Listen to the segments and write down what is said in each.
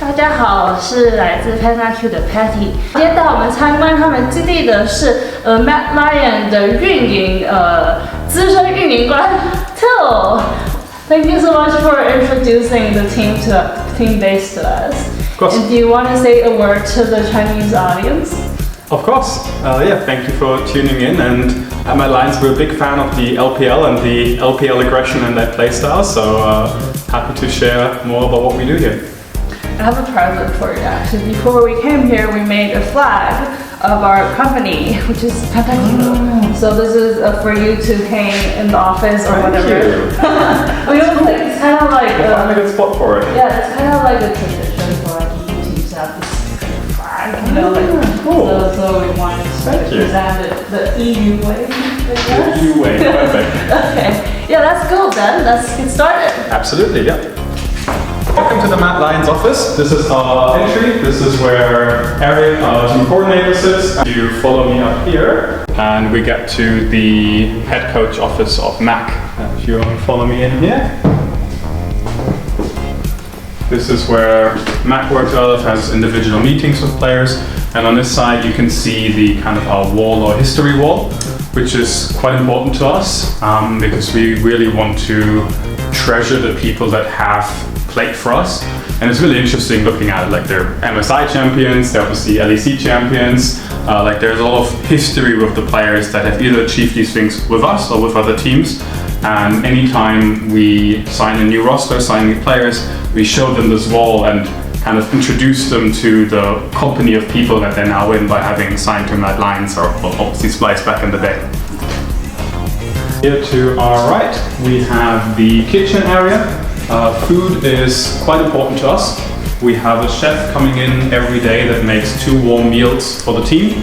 大家好，我是来自 PentaQ 的 Patty。今天带我们参观他们基地的是Mad Lion 的资深运营官 Till。Thank you so much for introducing the team base to us. Of course. And do you want to say a word to the Chinese audience? Of course. Thank you for tuning in. And at Mad Lions, we're a big fan of the LPL and the LPL aggression and that playstyle. So happy to share more about what we do here. I have a present for you actually. Before we came here, we made a flag of our company, which is PentaQ. So this is for you to hang in the office or whatever. We don't think it's kind of like find a good spot for it. Yeah, it's kind of like a tradition for like teams to have this flag, you know, like cool. So we wanted to present it the EU way. The EU way, perfect. Okay, yeah, that's good then. Let's get started. Absolutely, yeah. Welcome to the Mad Lions office. This is our entry. This is where Eric, our team coordinator, sits. You follow me up here, and we get to the head coach office of MAC. If you want to follow me in here. This is where MAC works out of, has individual meetings with players, and on this side you can see the kind of our wall or history wall, which is quite important to us because we really want to treasure the people that have played for us. And it's really interesting looking at it, like they're MSI champions, they're obviously LEC champions, like there's a lot of history with the players that have either achieved these things with us or with other teams. And anytime we sign a new roster, sign new players, we show them this wall and kind of introduce them to the company of people that they're now in by having signed to Mad Lions or obviously Splice back in the day. Here to our right, we have the kitchen area. Food is quite important to us. We have a chef coming in every day that makes 2 warm meals for the team,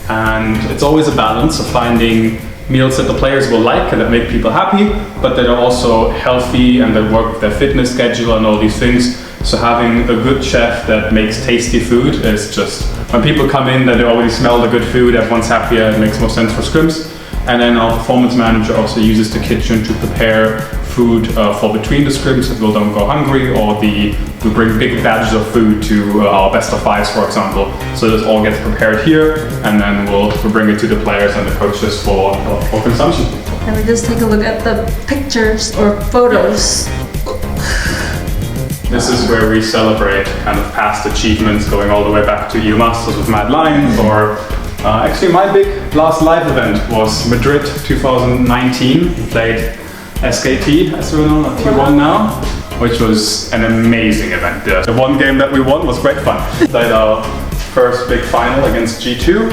and it's always a balance of finding meals that the players will like and that make people happy, but that are also healthy and that work with their fitness schedule and all these things. So having a good chef that makes tasty food is just, when people come in that they already smell the good food, everyone's happier, it makes more sense for scrims. And then our performance manager also uses the kitchen to prepare food for between the scrims so people don't go hungry, or we bring big batches of food to our best of 5s, for example. So this all gets prepared here, and then we'll bring it to the players and the coaches for consumption. Let me just take a look at the pictures or photos. This is where we celebrate kind of past achievements, going all the way back to EU Masters with Mad Lions, or actually my big last live event was Madrid 2019. We played SKT, as we know, T1 now, which was an amazing event. The one game that we won was great fun. We played our first big final against G2.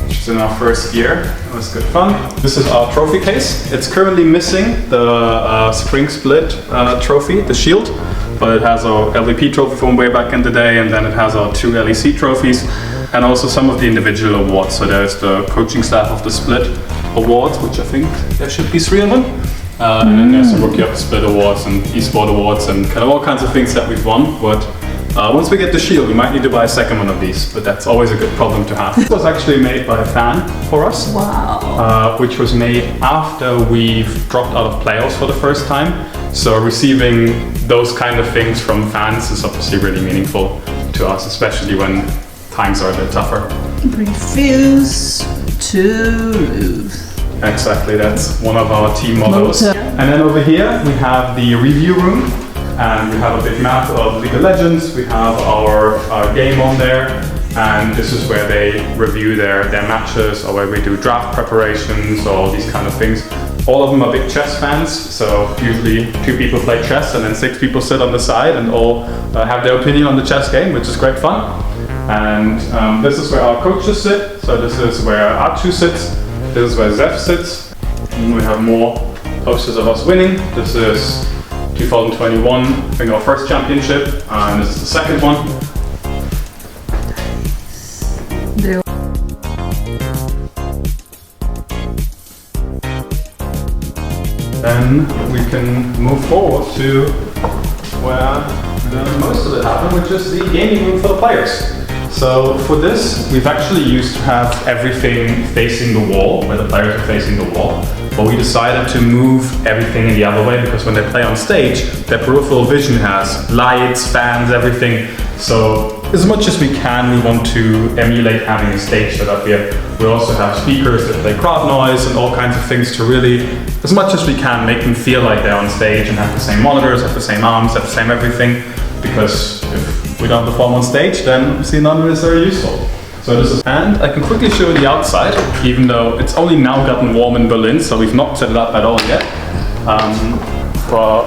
Which is in our first year. It was good fun. This is our trophy case. It's currently missing the Spring Split trophy, the shield, but it has our LVP trophy from way back in the day, and then it has our 2 LEC trophies, and also some of the individual awards. So there's the coaching staff of the Split awards, which I think there should be 3 of them. And then there's the Rookie of the Split awards and eSport awards and kind of all kinds of things that we've won. But once we get the shield, we might need to buy a second one of these, but that's always a good problem to have. This was actually made by a fan for us. Wow. Which was made after we've dropped out of playoffs for the first time. So receiving those kind of things from fans is obviously really meaningful to us, especially when times are a bit tougher. Refuse to lose. Exactly, that's one of our team mottos. And then over here we have the review room, and we have a big map of League of Legends. We have our game on there, and this is where they review their matches, or where we do draft preparations, or all these kind of things. All of them are big chess fans, so usually 2 people play chess and then 6 people sit on the side and all have their opinion on the chess game, which is great fun. And this is where our coaches sit. So this is where Achu sits, this is where Zeph sits. And we have more posters of us winning. This is 2021, I think our first championship, and this is the second one. Then we can move forward to where most of it happened, which is the gaming room for the players. So for this, we've actually used to have everything facing the wall, where the players are facing the wall. but we decided to move everything in the other way because when they play on stage, their peripheral vision has lights, fans, everything. So as much as we can, we want to emulate having a stage set up here. We also have speakers that play crowd noise and all kinds of things to really, as much as we can, make them feel like they're on stage and have the same monitors, have the same arms, have the same everything. Because if we don't perform on stage, then see, none of it is very useful. So this is, and I can quickly show you the outside, even though it's only now gotten warm in Berlin, so we've not set it up at all yet.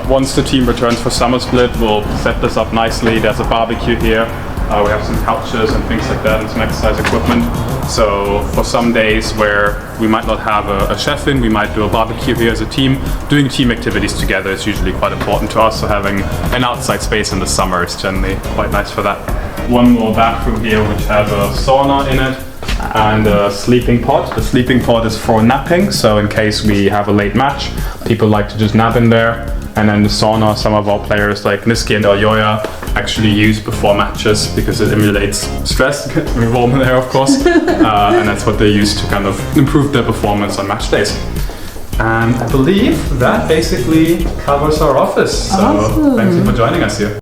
Once the team returns for summer split, we'll set this up nicely. There's a barbecue here. We have some couches and things like that and some exercise equipment. So for some days where we might not have a chef in, we might do a barbecue here as a team. Doing team activities together is usually quite important to us, so having an outside space in the summer is generally quite nice for that. One more bathroom here which has a sauna in it and a sleeping pod. The sleeping pod is for napping, so in case we have a late match, people like to just nap in there. And then the sauna, some of our players like Niski and Aljoya actually use before matches because it emulates stress, gets me warm in there of course, and that's what they use to kind of improve their performance on match days. And I believe that basically covers our office, so Awesome. Thank you for joining us here.